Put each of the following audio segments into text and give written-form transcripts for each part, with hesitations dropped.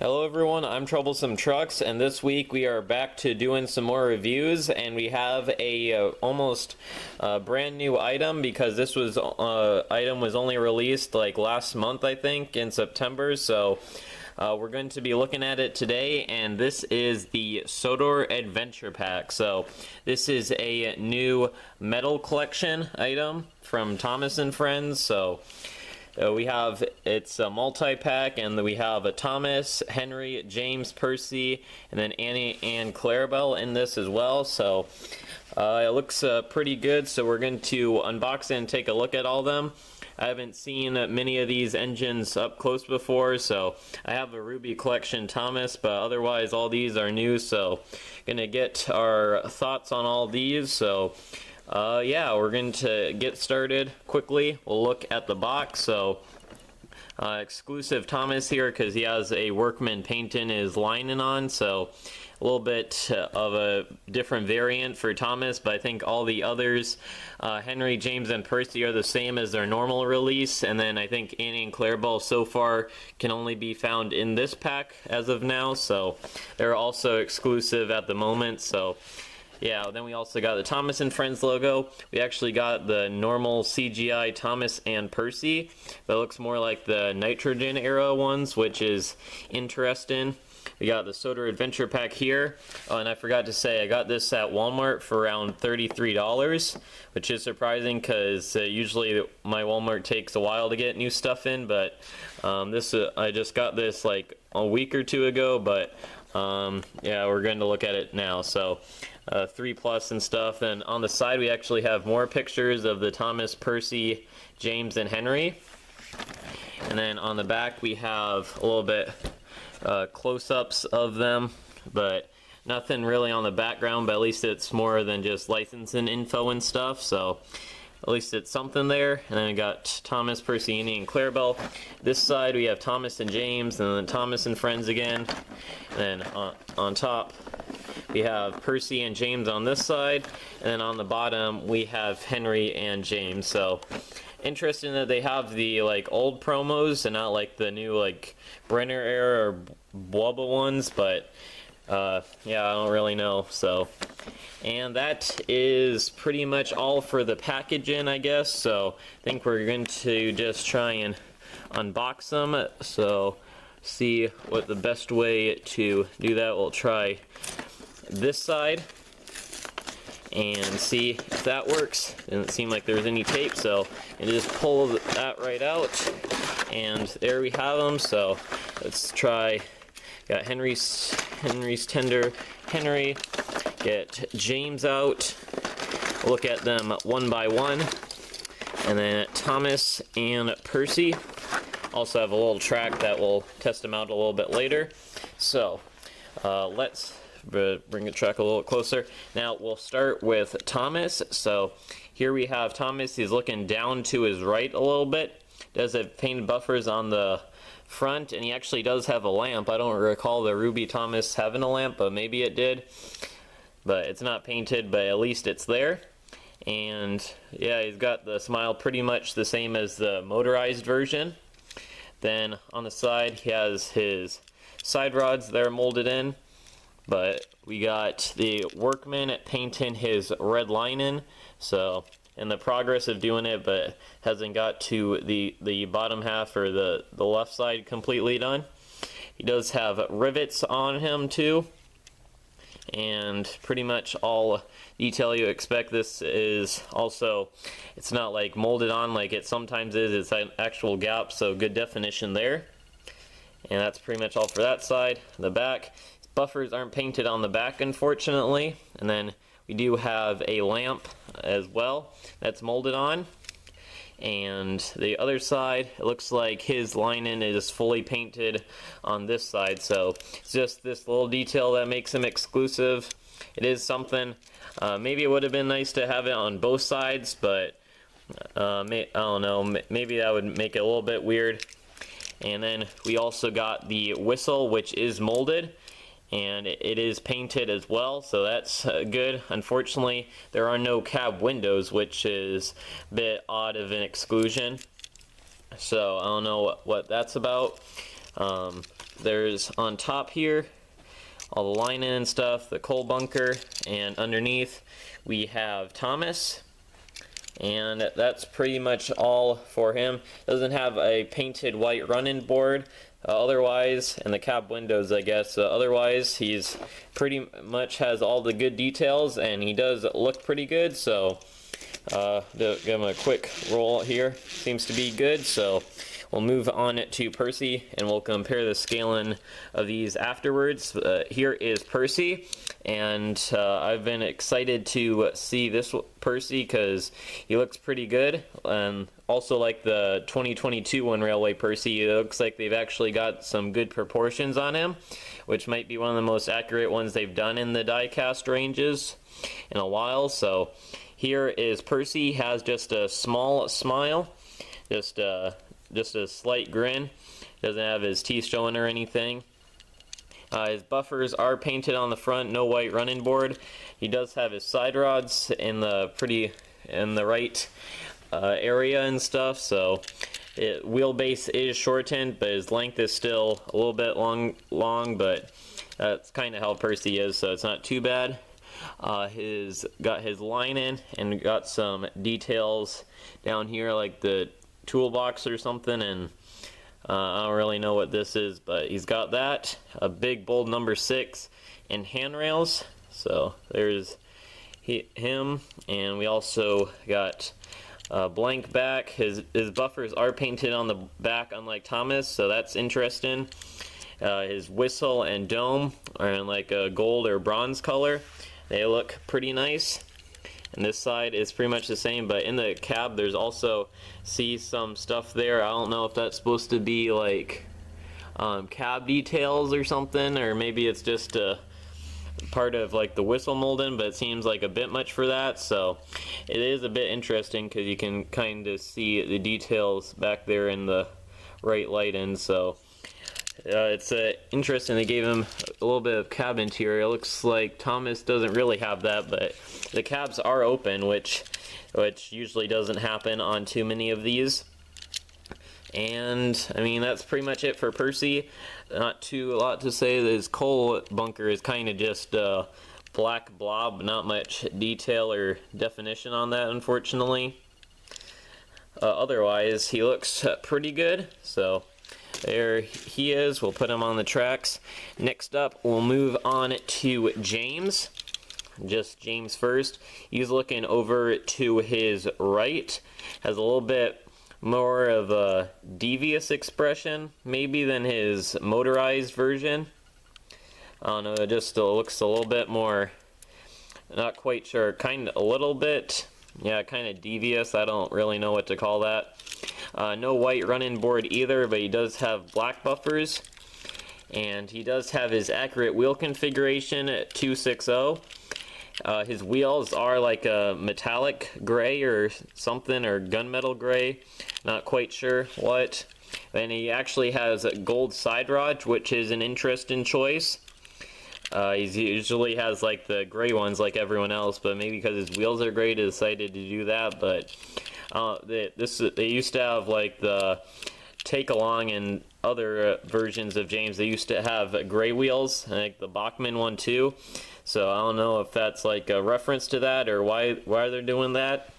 Hello everyone, I'm Troublesome Trucks, and this week we are back to doing some more reviews, and we have a almost brand new item because this was item was only released like last month, I think, in September. So we're going to be looking at it today, and this is the Sodor Adventure Pack. So this is a new metal collection item from Thomas and Friends. So we have, it's a multi-pack, and we have a Thomas, Henry, James, Percy, and then Annie and Clarabel in this as well. So it looks pretty good, so we're going to unbox it and take a look at all of them. I haven't seen many of these engines up close before, so I have a Ruby Collection Thomas, but otherwise all these are new, so gonna get our thoughts on all these. So yeah, we're going to get started quickly. We'll look at the box. So exclusive Thomas here because he has a Workman painting his lining on, so a little bit of a different variant for Thomas, but I think all the others, Henry, James, and Percy, are the same as their normal release, and then I think Annie and Clarabel so far can only be found in this pack as of now, so they're also exclusive at the moment. So yeah, then we also got the Thomas and Friends logo. We actually got the normal CGI Thomas and Percy, but it looks more like the Nitrogen era ones, which is interesting. We got the Sodor Adventure Pack here. Oh, and I forgot to say, I got this at Walmart for around $33, which is surprising because usually my Walmart takes a while to get new stuff in, but I just got this like a week or two ago, but yeah, we're going to look at it now. So 3+ and stuff. And on the side we actually have more pictures of the Thomas, Percy, James, and Henry. And then on the back we have a little bit close-ups of them, but nothing really on the background, but at least it's more than just licensing info and stuff, so at least it's something there. And then we got Thomas, Percy, Annie, and Clarabel. This side we have Thomas and James, and then Thomas and Friends again. And then on top we have Percy and James on this side, and then on the bottom we have Henry and James. So interesting that they have the like old promos and not like the new like Brenner era or Bubba ones, but yeah, I don't really know. So, and that is pretty much all for the packaging, I guess. So I think we're going to just try and unbox them. So see what the best way to do that. We'll try this side and see if that works. Didn't seem like there was any tape, so and just pull that right out, and there we have them. So let's try. Got Henry's tender Henry. Get James out. Look at them one by one, and then Thomas and Percy. Also have a little track that will test them out a little bit later. So let's bring the track a little closer. Now we'll start with Thomas. So here we have Thomas. He's looking down to his right a little bit. Does have painted buffers on the front, and he actually does have a lamp. I don't recall the Ruby Thomas having a lamp, but maybe it did. But it's not painted, but at least it's there. And yeah, he's got the smile pretty much the same as the motorized version. Then on the side he has his side rods that are molded in. But we got the Workman painting his red lining, so in the progress of doing it, but hasn't got to the bottom half or the left side completely done. He does have rivets on him too, and pretty much all detail you expect. This is also, it's not like molded on like it sometimes is, it's an actual gap, so good definition there. And that's pretty much all for that side. The back, buffers aren't painted on the back, unfortunately. And then we do have a lamp as well that's molded on. And the other side, it looks like his lining is fully painted on this side. So it's just this little detail that makes him exclusive. It is something. Maybe it would have been nice to have it on both sides, but I don't know. Maybe that would make it a little bit weird. And then we also got the whistle, which is molded, and it is painted as well, so that's good. Unfortunately, there are no cab windows, which is a bit odd of an exclusion, so I don't know what that's about. There's on top here all the lining and stuff, the coal bunker, and underneath we have Thomas. And that's pretty much all for him. Doesn't have a painted white run-in board otherwise, and the cab windows, I guess. Otherwise, he's pretty much has all the good details, and he does look pretty good. So give him a quick roll here. Seems to be good. So we'll move on to Percy, and we'll compare the scaling of these afterwards. Here is Percy, and I've been excited to see this Percy because he looks pretty good. And also, like the 2022 One Railway Percy, it looks like they've actually got some good proportions on him, which might be one of the most accurate ones they've done in the die-cast ranges in a while. So here is Percy. He has just a small smile, just a slight grin. Doesn't have his teeth showing or anything. His buffers are painted on the front, no white running board. He does have his side rods in the right area and stuff. So wheelbase is shortened, but his length is still a little bit long. But that's kind of how Percy is, so it's not too bad. He's got his line in and got some details down here, like the toolbox or something, and I don't really know what this is, but he's got that, a big bold number 6 and handrails. So there's him, and we also got blank back. His buffers are painted on the back, unlike Thomas, so that's interesting. His whistle and dome are in like a gold or bronze color. They look pretty nice. And this side is pretty much the same, but in the cab there's also some stuff there. I don't know if that's supposed to be like cab details or something, or maybe it's just a part of like the whistle molding, but it seems like a bit much for that. So it is a bit interesting because you can kind of see the details back there in the right lighting. So it's interesting. They gave him a little bit of cab interior. It looks like Thomas doesn't really have that, but the cabs are open, which usually doesn't happen on too many of these. And I mean, that's pretty much it for Percy. Not a lot to say. His coal bunker is kind of just a black blob, not much detail or definition on that, unfortunately. Otherwise, he looks pretty good. So there he is. We'll put him on the tracks. Next up, we'll move on to James. Just James first. He's looking over to his right. Has a little bit more of a devious expression, maybe, than his motorized version. I don't know, it just looks a little bit more, not quite sure, kind of a little bit, yeah, kind of devious. I don't really know what to call that. No white run-in board either, but he does have black buffers, and he does have his accurate wheel configuration at 260. His wheels are like a metallic gray or something, or gunmetal gray, not quite sure what. And he actually has a gold side rod, which is an interesting choice. He usually has like the gray ones like everyone else, but maybe because his wheels are gray, he decided to do that. But they used to have like the take along and other versions of James. They used to have gray wheels, like the Bachmann one too. So I don't know if that's like a reference to that or why they're doing that.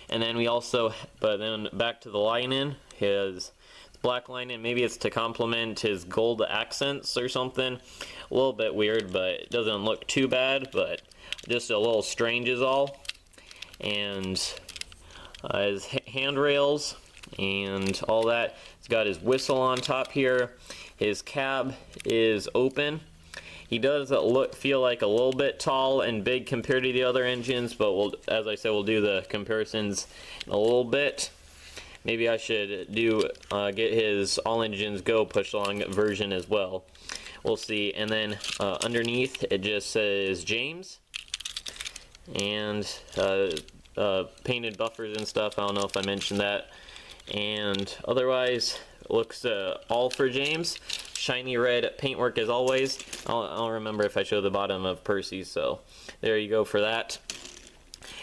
And then we also, but then back to the lining, his black lining, maybe it's to complement his gold accents or something. A little bit weird, but it doesn't look too bad, but just a little strange is all. And his handrails and all that. He's got his whistle on top here. His cab is open. He does feel like a little bit tall and big compared to the other engines, but as I said, we'll do the comparisons in a little bit. Maybe I should get his all engines go push along version as well. We'll see. And then underneath it just says James, and painted buffers and stuff. I don't know if I mentioned that. And otherwise, it looks all for James. Shiny red paintwork as always. I'll remember if I show the bottom of Percy, so there you go for that.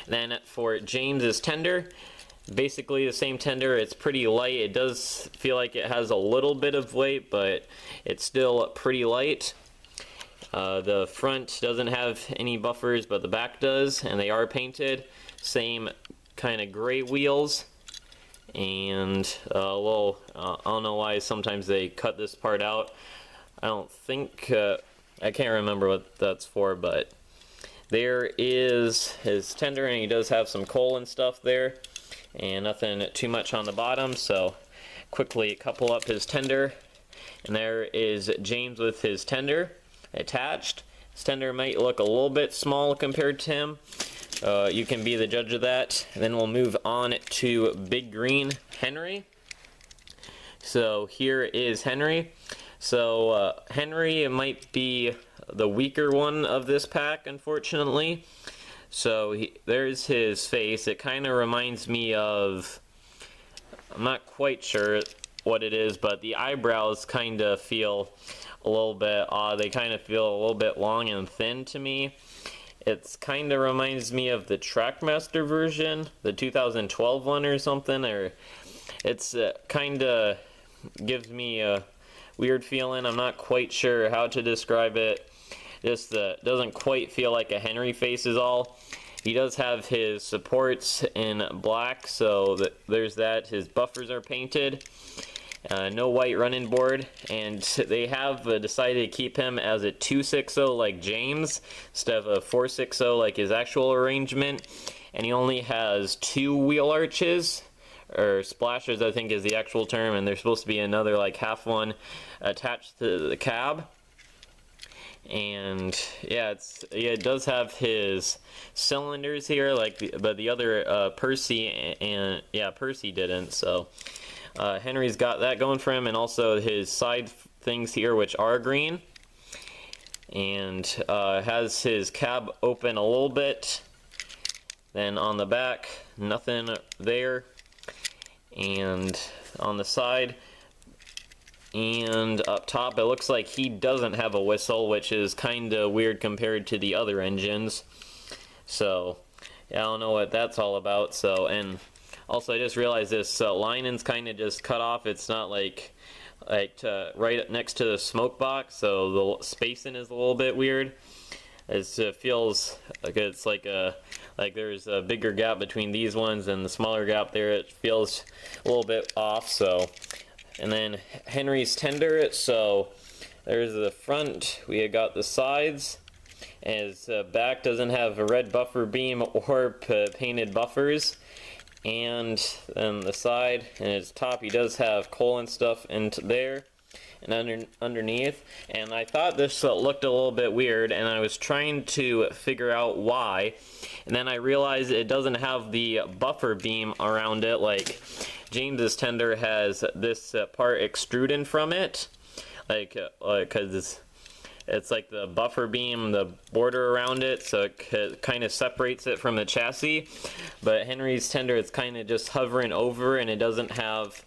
Then for James's tender, basically the same tender. It's pretty light. It does feel like it has a little bit of weight, but it's still pretty light. The front doesn't have any buffers, but the back does, and they are painted. Same kind of gray wheels. And well, I don't know why sometimes they cut this part out. I don't think, I can't remember what that's for, but there is his tender, and he does have some coal and stuff there, and nothing too much on the bottom. So quickly couple up his tender, and there is James with his tender attached. His tender might look a little bit small compared to him. You can be the judge of that. And then we'll move on to Big Green Henry. So here is Henry. So Henry might be the weaker one of this pack, unfortunately. So there's his face. It kind of reminds me of, I'm not quite sure what it is, but the eyebrows kind of feel a little bit odd. They kind of feel a little bit long and thin to me. It's kind of reminds me of the Trackmaster version, the 2012 one or something, or it's kind of gives me a weird feeling. I'm not quite sure how to describe it. Just doesn't quite feel like a Henry face is all. He does have his supports in black, so there's that. His buffers are painted. No white running board, and they have decided to keep him as a 260 like James instead of a 460 like his actual arrangement. And he only has 2 wheel arches, or splashers I think is the actual term, and there's supposed to be another like half one attached to the cab. And yeah, it does have his cylinders here, but the other Percy, and yeah, Percy didn't. So Henry's got that going for him, and also his side things here, which are green, and has his cab open a little bit. Then on the back, nothing there, and on the side and up top, it looks like he doesn't have a whistle, which is kind of weird compared to the other engines. So yeah, I don't know what that's all about. So, and also I just realized this lining's kind of just cut off. It's not like right next to the smoke box, so the spacing is a little bit weird. It feels like it's like there's a bigger gap between these ones and the smaller gap there. It feels a little bit off. So, and then Henry's tender. So there's the front. We got the sides. And his back doesn't have a red buffer beam or painted buffers. And then the side and his top, he does have coal and stuff into there and underneath. And I thought this looked a little bit weird, and I was trying to figure out why. And then I realized it doesn't have the buffer beam around it like James's tender has this part extruding from it, because it's like the buffer beam, the border around it, so it kind of separates it from the chassis. But Henry's tender, it's kind of just hovering over, and it doesn't have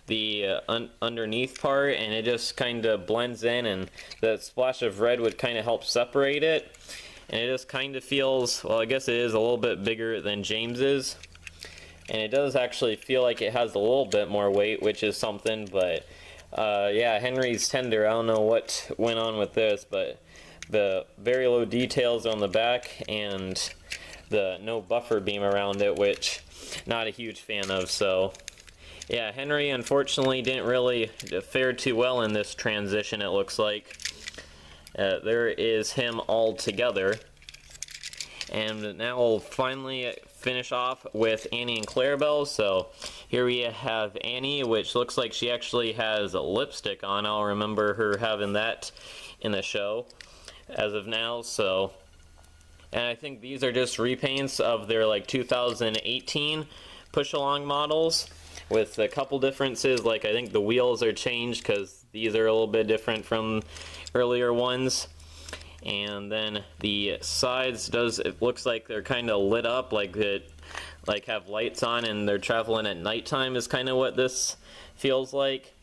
the underneath part, and it just kind of blends in, and the splash of red would kind of help separate it. And it just kind of feels, well, I guess it is a little bit bigger than James's, and it does actually feel like it has a little bit more weight, which is something. But yeah, Henry's tender, I don't know what went on with this, but the very low details on the back and the no buffer beam around it, which not a huge fan of. So yeah, Henry unfortunately didn't really fare too well in this transition, it looks like. There is him all together. And now we'll finally finish off with Annie and Clarabel. So here we have Annie, which looks like she actually has a lipstick on. I'll remember her having that in the show as of now. So, and I think these are just repaints of their like 2018 push-along models with a couple differences. Like I think the wheels are changed because these are a little bit different from earlier ones. And then the sides it looks like they're kind of lit up, like have lights on, and they're traveling at nighttime is kind of what this feels like.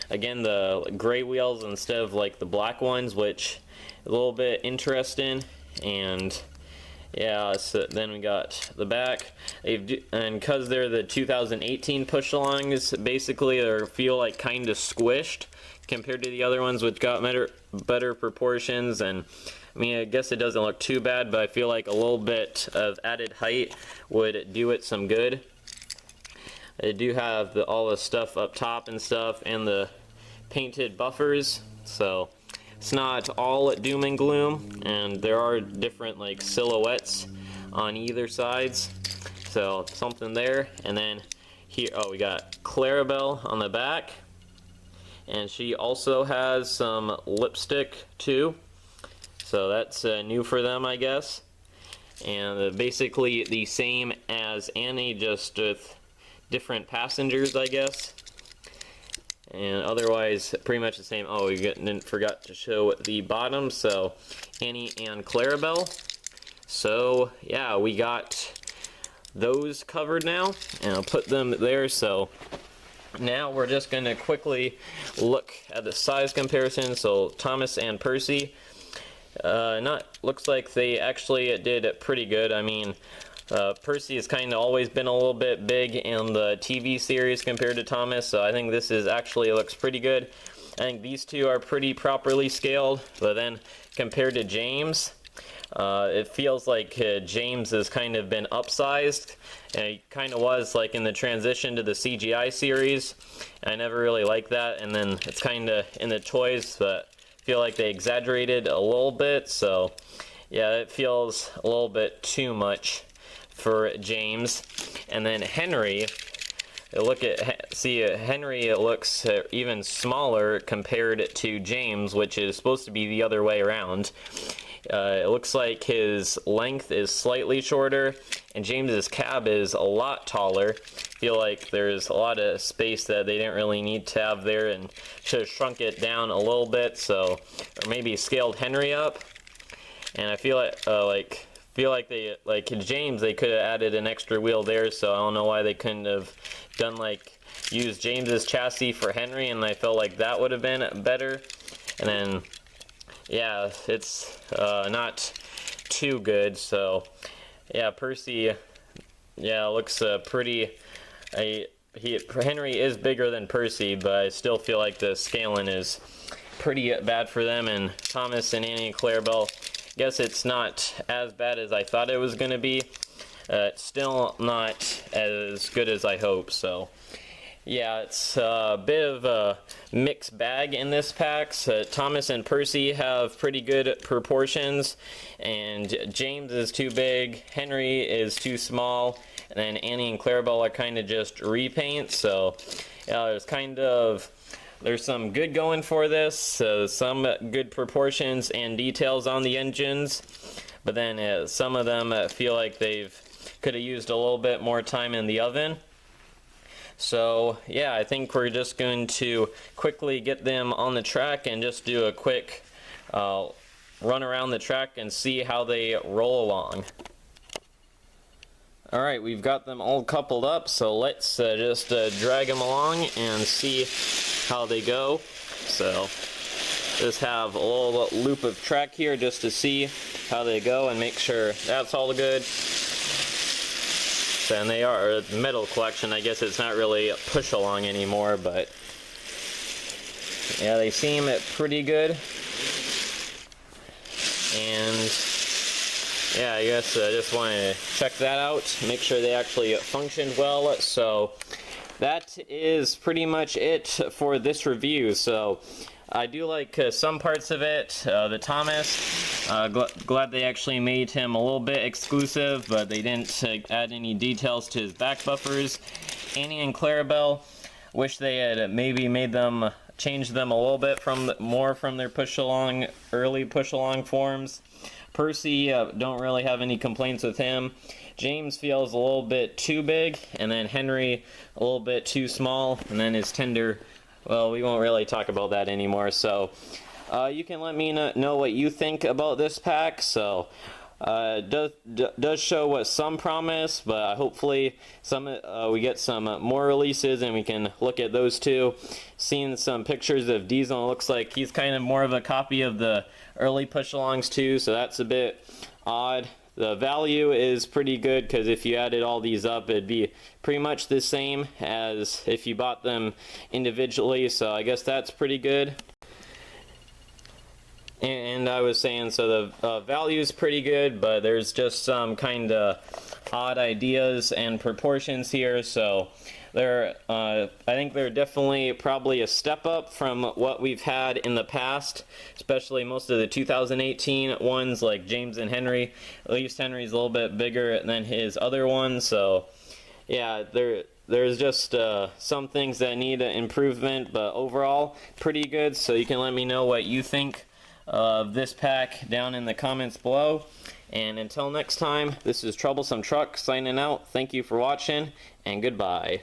Again, the gray wheels instead of like the black ones, which is a little bit interesting. And Yeah, so then we got the back. And because they're the 2018 push-alongs, basically they feel like kind of squished compared to the other ones, which got better proportions. And I mean, I guess it doesn't look too bad, but I feel like a little bit of added height would do it some good. They do have all the stuff up top and stuff, and the painted buffers, so it's not all doom and gloom, and there are different like silhouettes on either sides, so something there. And then here, oh, we got Clarabel on the back, and she also has some lipstick too, so that's new for them, I guess. And basically the same as Annie, just with different passengers, I guess. And otherwise pretty much the same. Oh, we forgot to show the bottom, so Annie and Clarabel. So yeah, we got those covered now, and I'll put them there. So now we're just going to quickly look at the size comparison. So Thomas and Percy, looks like they actually did pretty good. I mean, Percy has kind of always been a little bit big in the TV series compared to Thomas, so I think this is actually looks pretty good. I think these two are pretty properly scaled, but then compared to James, it feels like James has kind of been upsized, and he kind of was like in the transition to the CGI series. I never really liked that, and then it's kind of in the toys, but I feel like they exaggerated a little bit, so yeah, it feels a little bit too much for James. And then Henry, Henry, it looks even smaller compared to James, which is supposed to be the other way around. It looks like his length is slightly shorter, and James's cab is a lot taller. I feel like there's a lot of space that they didn't really need to have there, and should have shrunk it down a little bit, so, or maybe scaled Henry up. And I feel like they, like James, they could have added an extra wheel there, so I don't know why they couldn't have done like use James's chassis for Henry, and I felt like that would have been better. And then yeah, it's not too good. So yeah, Percy, yeah, looks pretty. Henry is bigger than Percy, but I still feel like the scaling is pretty bad for them. And Thomas and Annie and Clarabel, guess it's not as bad as I thought it was going to be. It's still not as good as I hope, so yeah, it's a bit of a mixed bag in this pack. So Thomas and Percy have pretty good proportions, and James is too big, Henry is too small, and then Annie and Clarabel are kind of just repaints. So yeah, there's some good going for this, some good proportions and details on the engines, but then some of them feel like could have used a little bit more time in the oven. So yeah, I think we're just going to quickly get them on the track and just do a quick run around the track and see how they roll along. Alright, we've got them all coupled up, so let's just drag them along and see how they go. So just have a little loop of track here just to see how they go and make sure that's all good. And they are a metal collection. I guess it's not really a push along anymore, but yeah, they seem pretty good. And yeah, I guess I just want to check that out, make sure they actually functioned well. So that is pretty much it for this review. So I do like some parts of it. The Thomas, glad they actually made him a little bit exclusive, but they didn't add any details to his back buffers. Annie and Clarabel, wish they had maybe changed them a little bit more from their early push along forms. Percy, don't really have any complaints with him. James feels a little bit too big, and then Henry a little bit too small, and then his tender, well, we won't really talk about that anymore. So you can let me know what you think about this pack. So does show some promise, but hopefully we get some more releases and we can look at those too. Seen some pictures of Diesel, it looks like he's kind of more of a copy of the early push-alongs too, so that's a bit odd. the value is pretty good, because if you added all these up, it'd be pretty much the same as if you bought them individually, so I guess that's pretty good. And I was saying, so the value is pretty good, but there's just some kind of odd ideas and proportions here, so I think they're definitely probably a step up from what we've had in the past, especially most of the 2018 ones like James and Henry. At least Henry's a little bit bigger than his other ones, so yeah, there's just some things that need improvement, but overall pretty good. So you can let me know what you think of this pack down in the comments below. And until next time, this is Troublesome Truck signing out. Thank you for watching, and goodbye.